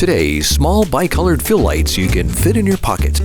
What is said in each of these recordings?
Today's small bicolored fill lights you can fit in your pocket.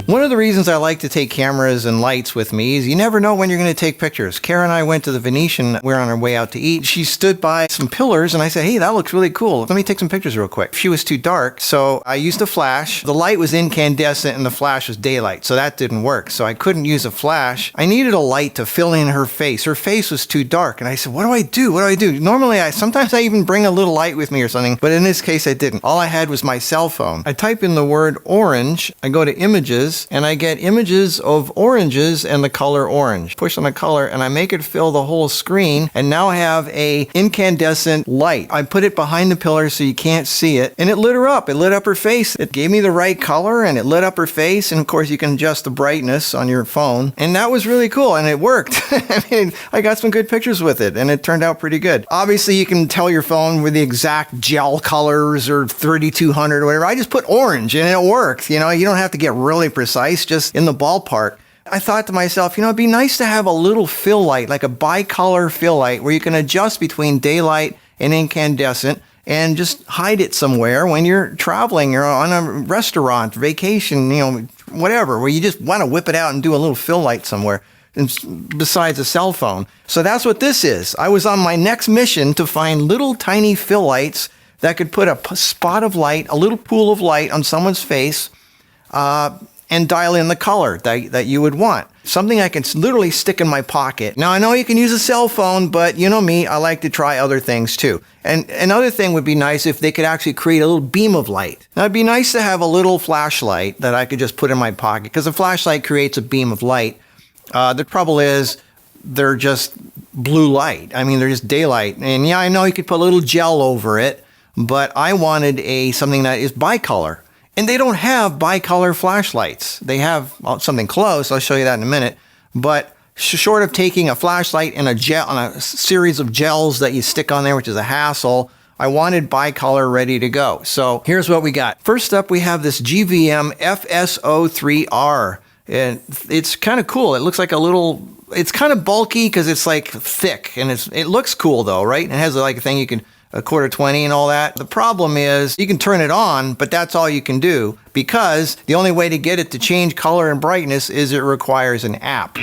One of the reasons I like to take cameras and lights with me is you never know when you're going to take pictures. Kara and I went to the Venetian. We were on our way out to eat. She stood by some pillars and I said, hey, that looks really cool. Let me take some pictures real quick. She was too dark, so I used a flash. The light was incandescent and the flash was daylight, so that didn't work. So I couldn't use a flash. I needed a light to fill in her face. Her face was too dark. And I said, what do I do? What do I do? Normally, sometimes I even bring a little light with me or something, but in this case, I didn't. All I had was my cell phone. I type in the word orange. I go to images and I get images of oranges and the color orange. Push on the color and I make it fill the whole screen, and now I have a incandescent light. I put it behind the pillar so you can't see it, and it lit her up. It lit up her face. It gave me the right color and it lit up her face, and of course you can adjust the brightness on your phone, and that was really cool and it worked. I mean, I got some good pictures with it and it turned out pretty good. Obviously you can tell your phone with the exact gel colors or 3200 or whatever. I just put orange and it worked. You know, you don't have to get really precise, just in the ballpark. I thought to myself, you know, it'd be nice to have a little fill light, like a bicolor fill light where you can adjust between daylight and incandescent and just hide it somewhere when you're traveling or on a restaurant, vacation, you know, whatever, where you just want to whip it out and do a little fill light somewhere besides a cell phone. So that's what this is. I was on my next mission to find little tiny fill lights that could put a spot of light, a little pool of light on someone's face, and dial in the color that you would want. Something I can literally stick in my pocket. Now, I know you can use a cell phone, but you know me, I like to try other things too. And another thing would be nice if they could actually create a little beam of light. Now, it'd be nice to have a little flashlight that I could just put in my pocket, because a flashlight creates a beam of light. The trouble is, they're just blue light. I mean, they're just daylight. And yeah, I know you could put a little gel over it, but I wanted something that is bicolor. And they don't have bicolor flashlights. They have something close. I'll show you that in a minute. But short of taking a flashlight and a series of gels that you stick on there, which is a hassle, I wanted bicolor ready to go. So here's what we got. First up, we have this GVM FSO3R. And it's kind of cool. It looks like it's kind of bulky because it's like thick. And it looks cool though, right? And it has like a thing you can, a 1/4-20 and all that. The problem is you can turn it on, but that's all you can do, because the only way to get it to change color and brightness is it requires an app.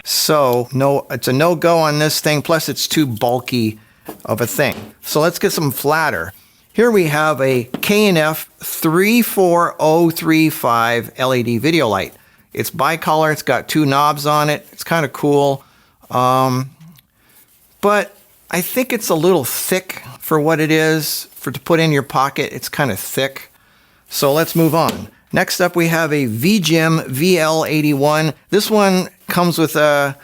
So it's a no-go on this thing. Plus it's too bulky of a thing. So let's get some flatter. Here we have a K&F 34035 LED video light. It's bicolor. It's got 2 knobs on it. It's kind of cool. But I think it's a little thick for what it is, to put in your pocket. It's kind of thick. So let's move on. Next up, we have a VGIM VL81. This one comes with a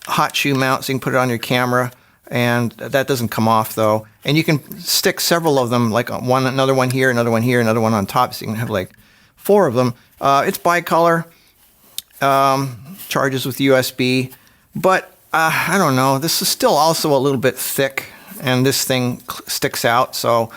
hot shoe mount, so you can put it on your camera, and that doesn't come off though. And you can stick several of them, like another one here, another one here, another one on top, so you can have like 4 of them. It's bicolor, charges with USB, but I don't know. This is still also a little bit thick, and this thing sticks out. So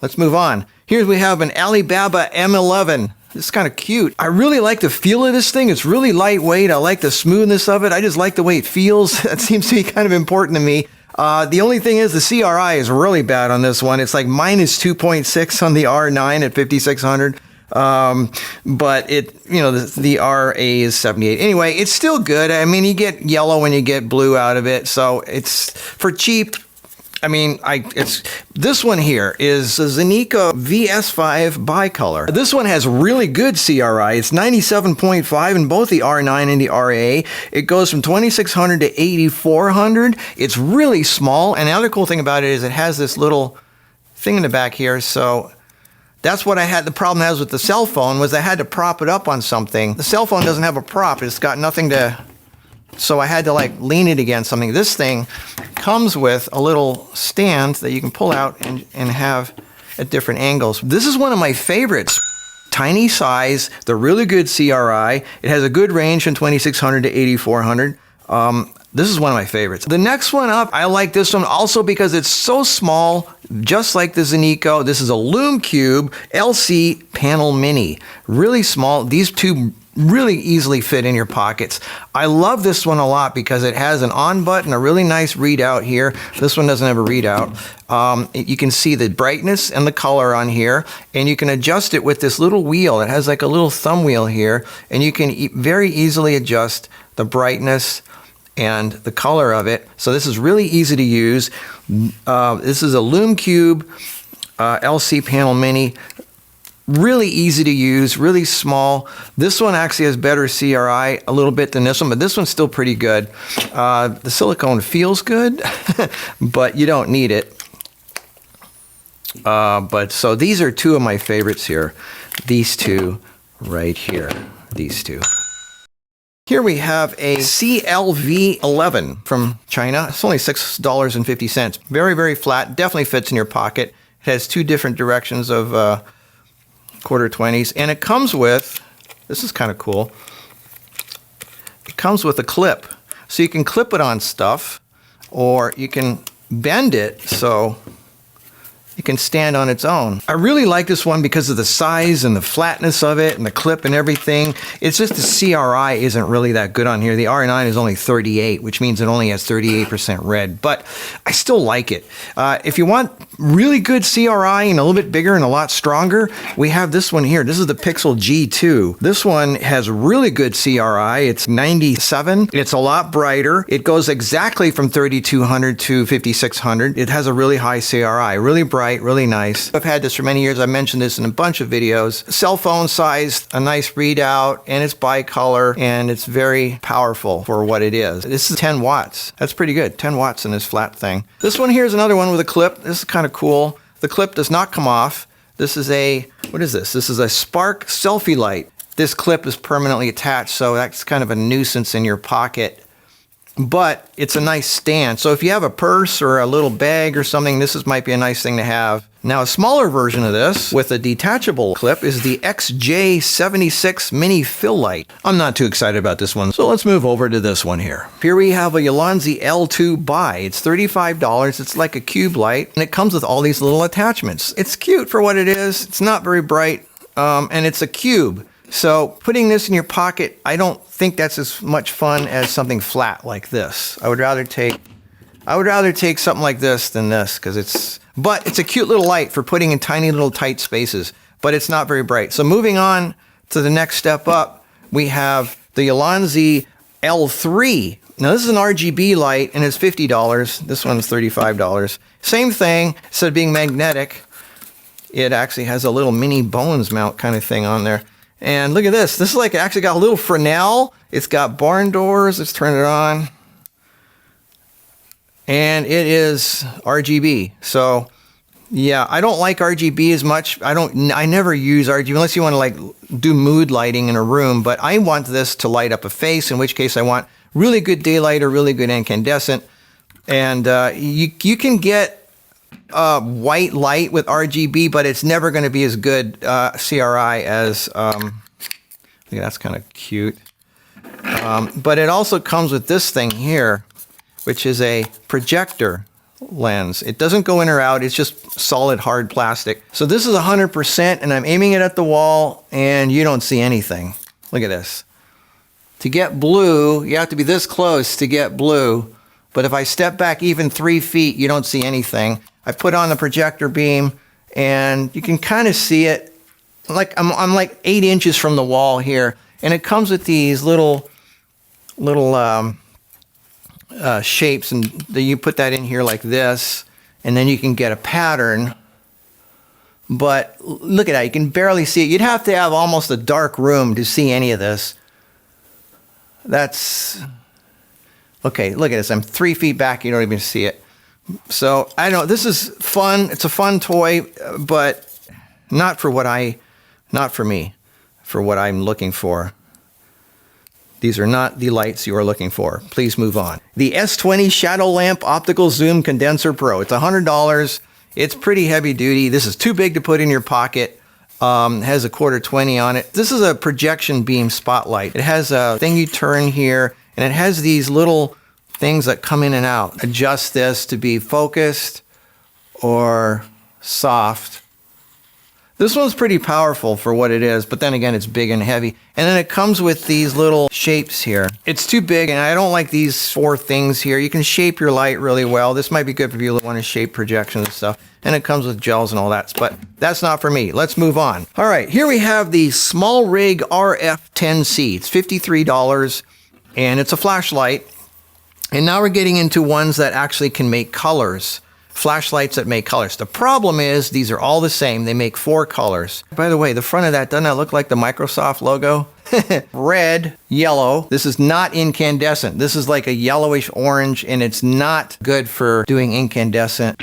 let's move on. Here we have an Alibaba M11. This is kind of cute. I really like the feel of this thing. It's really lightweight. I like the smoothness of it. I just like the way it feels. That seems to be kind of important to me. The only thing is the CRI is really bad on this one. It's like minus 2.6 on the R9 at 5600. But the RA is 78. Anyway, it's still good. I mean, you get yellow and you get blue out of it. So it's for cheap. I mean, this one here is a Zeneco VS5 bicolor. This one has really good CRI. It's 97.5 in both the R9 and the RA. It goes from 2600 to 8400. It's really small. And the other cool thing about it is it has this little thing in the back here. So that's what I had. The problem I was with the cell phone was I had to prop it up on something. The cell phone doesn't have a prop. It's got nothing to, so I had to like lean it against something. This thing comes with a little stand that you can pull out and have at different angles. This is one of my favorites. Tiny size, the really good CRI. It has a good range from 2600 to 8400. This is one of my favorites. The next one up, I like this one also because it's so small, just like the Zeneco. This is a Lume Cube LC Panel Mini. Really small. These two really easily fit in your pockets. I love this one a lot because it has an on button, a really nice readout here. This one doesn't have a readout. You can see the brightness and the color on here, and you can adjust it with this little wheel. It has like a little thumb wheel here, and you can very easily adjust the brightness and the color of it. So this is really easy to use. This is a Lume Cube LC panel mini. Really easy to use, really small. This one actually has better CRI a little bit than this one, but this one's still pretty good. The silicone feels good, but you don't need it. So these are two of my favorites here. These two right here, these two. Here we have a CLV11 from China. It's only $6.50. Very, very flat, definitely fits in your pocket. It has two different directions of quarter 20s, and it comes with, this is kind of cool, it comes with a clip. So you can clip it on stuff, or you can bend it so it can stand on its own. I really like this one because of the size and the flatness of it and the clip and everything. It's just the CRI isn't really that good on here. The R9 is only 38, which means it only has 38% red, but I still like it. If you want really good CRI and a little bit bigger and a lot stronger, we have this one here. This is the Pixel G2. This one has really good CRI. It's 97. It's a lot brighter. It goes exactly from 3200 to 5600. It has a really high CRI, really bright, really nice. I've had this for many years. I've mentioned this in a bunch of videos. Cell phone size, a nice readout, and it's bicolor, and it's very powerful for what it is. This is 10 watts. That's pretty good. 10 watts in this flat thing. This one here is another one with a clip. This is kind of cool. The clip does not come off. This is a, what is this? This is a Spark selfie light. This clip is permanently attached, so that's kind of a nuisance in your pocket. But it's a nice stand. So if you have a purse or a little bag or something, might be a nice thing to have. Now, a smaller version of this with a detachable clip is the XJ76 Mini Fill Light. I'm not too excited about this one, so let's move over to this one here. Here we have a Ulanzi L2 Buy. It's $35. It's like a cube light, and it comes with all these little attachments. It's cute for what it is. It's not very bright, and it's a cube. So putting this in your pocket, I don't think that's as much fun as something flat like this. I would rather take something like this than this, but it's a cute little light for putting in tiny little tight spaces, but it's not very bright. So moving on to the next step up, we have the Ulanzi L3. Now this is an RGB light and it's $50. This one's $35. Same thing, instead of being magnetic, it actually has a little mini bones mount kind of thing on there. And look at this. This is like, it actually got a little Fresnel. It's got barn doors. Let's turn it on. And it is RGB. So yeah, I don't like RGB as much. I never use RGB unless you want to like do mood lighting in a room, but I want this to light up a face, in which case I want really good daylight or really good incandescent. And you can get white light with RGB, but it's never going to be as good CRI as, that's kind of cute. But it also comes with this thing here, which is a projector lens. It doesn't go in or out. It's just solid, hard plastic. So this is 100%, and I'm aiming it at the wall, and you don't see anything. Look at this. To get blue, you have to be this close to get blue. But if I step back even 3 feet, you don't see anything. I put on the projector beam, and you can kind of see it. Like I'm like 8 inches from the wall here, and it comes with these little shapes, and you put that in here like this, and then you can get a pattern. But look at that, you can barely see it. You'd have to have almost a dark room to see any of this. That's okay. Look at this. I'm 3 feet back. You don't even see it. So I know this is fun. It's a fun toy, but not for me, for what I'm looking for. These are not the lights you are looking for. Please move on. The S20 Shadow Lamp Optical Zoom Condenser Pro. It's $100. It's pretty heavy duty. This is too big to put in your pocket. Has a quarter 20 on it. This is a projection beam spotlight. It has a thing you turn here, and it has these little things that come in and out. Adjust this to be focused or soft. This one's pretty powerful for what it is, but then again, it's big and heavy. And then it comes with these little shapes here. It's too big, and I don't like these 4 things here. You can shape your light really well. This might be good for people that want to shape projections and stuff. And it comes with gels and all that, but that's not for me. Let's move on. All right, here we have the Small Rig RF10C. It's $53, and it's a flashlight. And now we're getting into ones that actually can make colors. Flashlights that make colors. The problem is these are all the same. They make 4 colors. By the way, the front of that, doesn't that look like the Microsoft logo? Red, yellow. This is not incandescent. This is like a yellowish orange, and it's not good for doing incandescent.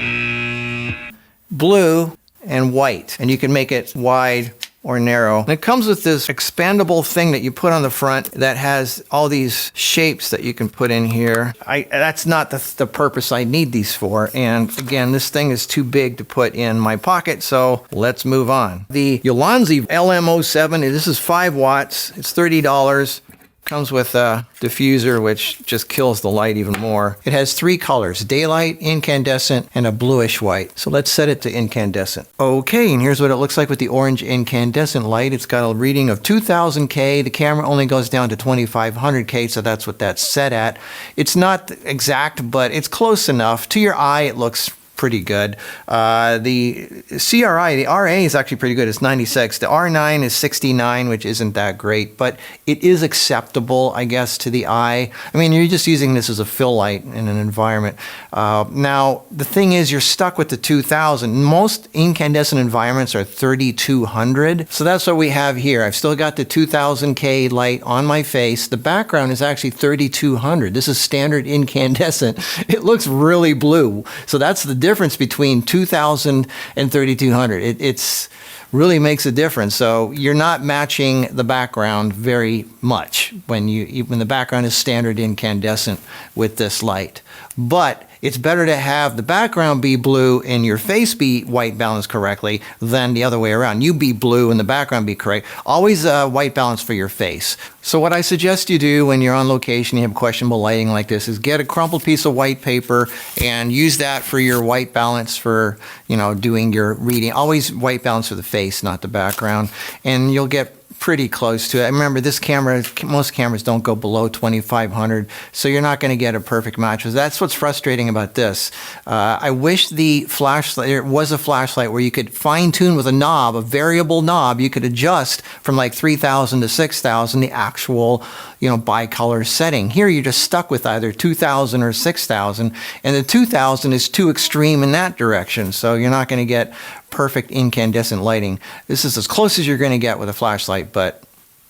Blue and white. And you can make it wide or narrow. And it comes with this expandable thing that you put on the front that has all these shapes that you can put in here. That's not the purpose I need these for. And again, this thing is too big to put in my pocket, so let's move on. The Ulanzi LM07, this is 5 watts. It's $30. Comes with a diffuser, which just kills the light even more. It has 3 colors, daylight, incandescent, and a bluish white. So let's set it to incandescent. Okay, and here's what it looks like with the orange incandescent light. It's got a reading of 2000K. The camera only goes down to 2500K, so that's what that's set at. It's not exact, but it's close enough. To your eye, it looks pretty good. The CRI, the RA is actually pretty good. It's 96. The R9 is 69, which isn't that great, but it is acceptable, I guess, to the eye. I mean, you're just using this as a fill light in an environment. Now, the thing is, you're stuck with the 2000. Most incandescent environments are 3200. So that's what we have here. I've still got the 2000K light on my face. The background is actually 3200. This is standard incandescent. It looks really blue. So that's the difference between 2000 and 3200. It's really makes a difference. So you're not matching the background very much when the background is standard incandescent with this light. But it's better to have the background be blue and your face be white balanced correctly than the other way around. You be blue and the background be correct. Always white balance for your face. So what I suggest you do when you're on location, you have questionable lighting like this, is get a crumpled piece of white paper and use that for your white balance for, doing your reading. Always white balance for the face, not the background. And you'll get pretty close to it. I remember this camera, most cameras don't go below 2500, so you're not going to get a perfect match. That's what's frustrating about this. I wish the flashlight, there was a flashlight where you could fine tune with a knob, a variable knob, you could adjust from like 3000 to 6000, the actual, bicolor setting. Here you're just stuck with either 2000 or 6000, and the 2000 is too extreme in that direction, so you're not going to get perfect incandescent lighting. This is as close as you're going to get with a flashlight, but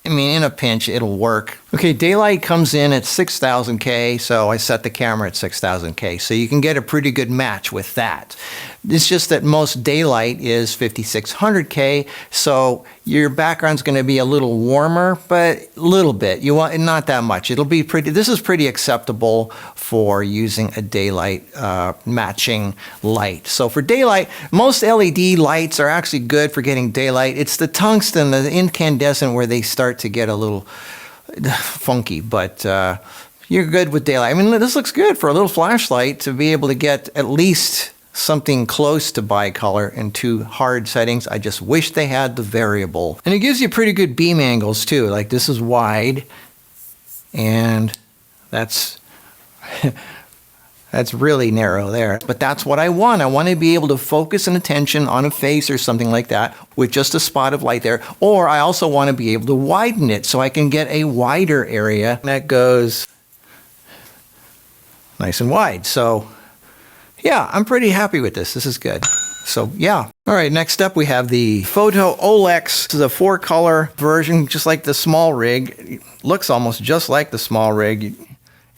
I mean, in a pinch, it'll work. Okay, daylight comes in at 6000K, so I set the camera at 6000K, so you can get a pretty good match with that. It's just that most daylight is 5600K, so your background's going to be a little warmer, but a little bit. You want not that much. It'll be pretty. This is pretty acceptable for using a daylight matching light. So for daylight, most LED lights are actually good for getting daylight. It's the tungsten, the incandescent, where they start to get a little funky, but you're good with daylight. I mean, this looks good for a little flashlight to be able to get at least something close to bicolor in 2 hard settings. I just wish they had the variable. And it gives you pretty good beam angles too. Like this is wide, and that's that's really narrow there. But that's what I want. I want to be able to focus an attention on a face or something like that with just a spot of light there. Or I also want to be able to widen it so I can get a wider area that goes nice and wide. So yeah, I'm pretty happy with this. This is good. So yeah. All right, next up we have the Photo Olex. This is a 4-color version, just like the small rig. It looks almost just like the small rig.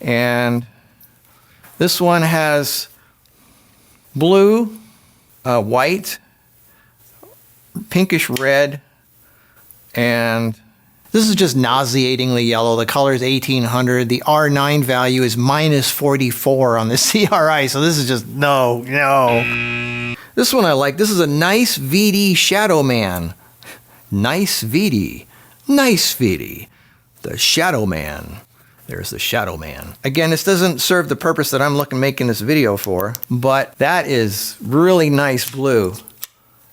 And this one has blue, white, pinkish red, and this is just nauseatingly yellow. The color is 1800. The R9 value is -44 on the CRI, so this is just no. This one I like. This is a nice VD Shadow Man. Nice VD. The Shadow Man. There's the Shadow Man. Again, this doesn't serve the purpose that I'm making this video for, but that is really nice blue.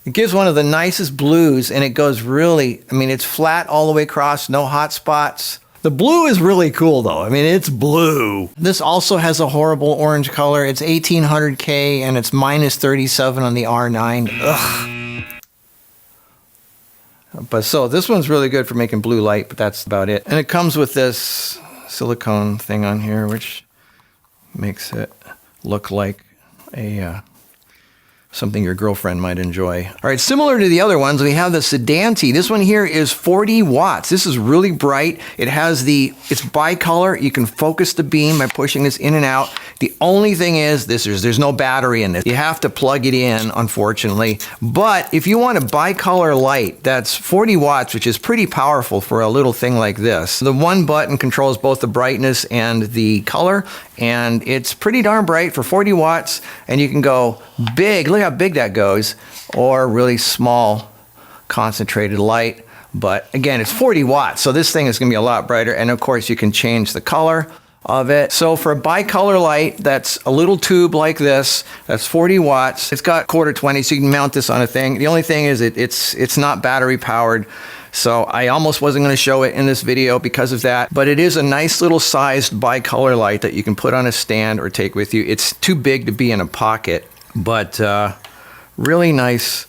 It gives one of the nicest blues, and it goes really, I mean, it's flat all the way across, no hot spots. The blue is really cool though. I mean, it's blue. This also has a horrible orange color. It's 1800K and it's minus 37 on the R9. Ugh. But so this one's really good for making blue light, but that's about it. And it comes with this silicone thing on here, which makes it look like a something your girlfriend might enjoy. All right, similar to the other ones, we have the Sedante. This one here is 40 watts. This is really bright. It has it's bicolor. You can focus the beam by pushing this in and out. The only thing is, there's no battery in this. You have to plug it in, unfortunately. But if you want a bicolor light, that's 40 watts, which is pretty powerful for a little thing like this. The one button controls both the brightness and the color, and it's pretty darn bright for 40 watts, and you can go big. Look how big that goes, or really small concentrated light. But again, it's 40 watts, so this thing is going to be a lot brighter. And of course, you can change the color of it. So for a bicolor light, that's a little tube like this, that's 40 watts. It's got quarter 20, so you can mount this on a thing. The only thing is it's not battery powered. So I almost wasn't going to show it in this video because of that, but it is a nice little sized bicolor light that you can put on a stand or take with you. It's too big to be in a pocket, but really nice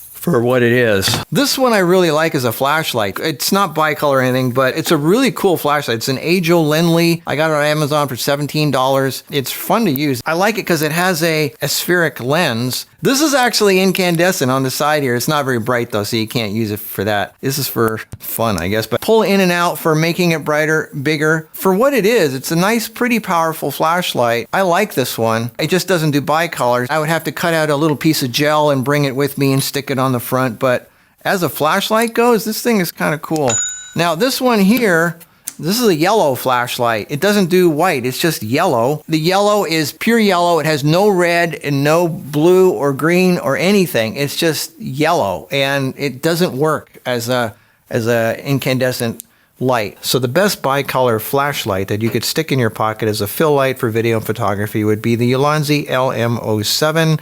for what it is. This one I really like as a flashlight. It's not bicolor or anything, but it's a really cool flashlight. It's an Ajo Lenley. I got it on Amazon for $17. It's fun to use. I like it because it has a spheric lens. This is actually incandescent on the side here. It's not very bright though, so you can't use it for that. This is for fun, I guess, but pull in and out for making it brighter, bigger. For what it is, it's a nice, pretty powerful flashlight. I like this one. It just doesn't do bicolors. I would have to cut out a little piece of gel and bring it with me and stick it on the front, but as a flashlight goes, this thing is kind of cool. Now this one here, this is a yellow flashlight. It doesn't do white, it's just yellow. The yellow is pure yellow. It has no red and no blue or green or anything. It's just yellow, and it doesn't work as a incandescent light. So the best bicolor flashlight that you could stick in your pocket as a fill light for video and photography would be the Ulanzi LM07.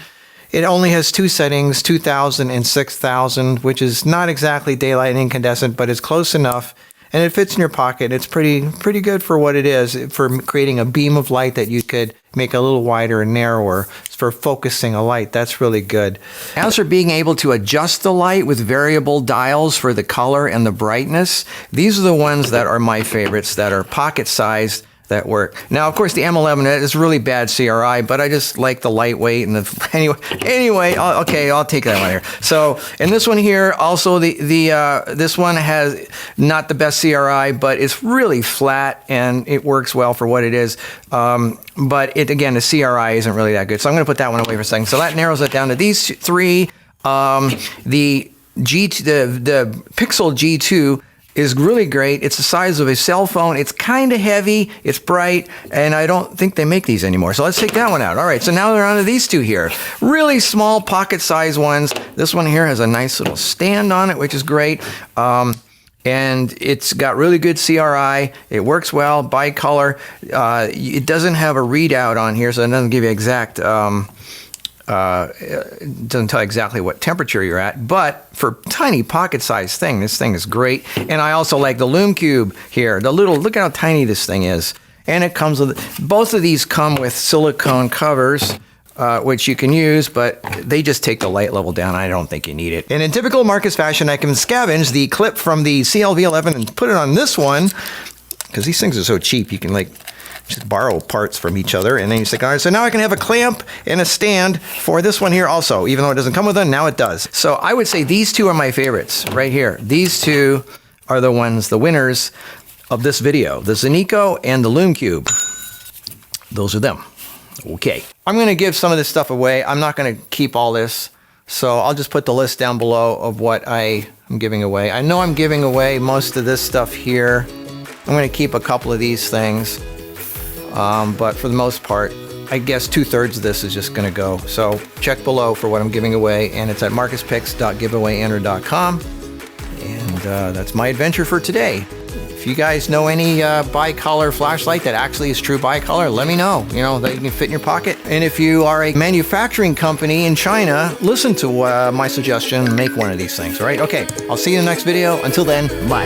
It only has two settings, 2000 and 6000, which is not exactly daylight and incandescent, but it's close enough. And it fits in your pocket. It's pretty good for what it is, for creating a beam of light that you could make a little wider and narrower for focusing a light. That's really good. As for being able to adjust the light with variable dials for the color and the brightness, these are the ones that are my favorites, that are pocket-sized, that work. Now, of course, the M11 is really bad CRI, but I just like the lightweight and the anyway. Okay, I'll take that one here. So, and this one here, also this one has not the best CRI, but it's really flat and it works well for what it is. But again, the CRI isn't really that good. So I'm going to put that one away for a second. So that narrows it down to these three. The Pixel G2 is really great. It's the size of a cell phone. It's kind of heavy, it's bright, and I don't think they make these anymore. So let's take that one out. All right, so now they're on to these two here. Really small pocket-sized ones. This one here has a nice little stand on it, which is great. And it's got really good CRI. It works well, bicolor. It doesn't have a readout on here, so it doesn't give you exact it doesn't tell you exactly what temperature you're at, but for tiny pocket-sized thing, this thing is great. And I also like the Lume Cube here. Look at how tiny this thing is. And it comes with, both of these come with silicone covers, which you can use, but they just take the light level down. I don't think you need it. And in typical Marcus fashion, I can scavenge the clip from the CLV11 and put it on this one, because these things are so cheap. You can just borrow parts from each other, and then you say, all right, so now I can have a clamp and a stand for this one here also, even though it doesn't come with one, now it does. So I would say these two are my favorites right here. These two are the winners of this video, the Zeneco and the Lume Cube. Those are them. Okay. I'm going to give some of this stuff away. I'm not going to keep all this, so I'll just put the list down below of what I am giving away. I know I'm giving away most of this stuff here. I'm going to keep a couple of these things. But for the most part, I guess 2/3 of this is just going to go. So check below for what I'm giving away, and it's at marcuspicks.giveawayenter.com. And that's my adventure for today. If If you guys know any bicolor flashlight that actually is true bicolor, let me know. You know, that you can fit in your pocket. And if you are a manufacturing company in China, listen to my suggestion and make one of these things, all right? Okay, I'll see you in the next video. Until then, bye.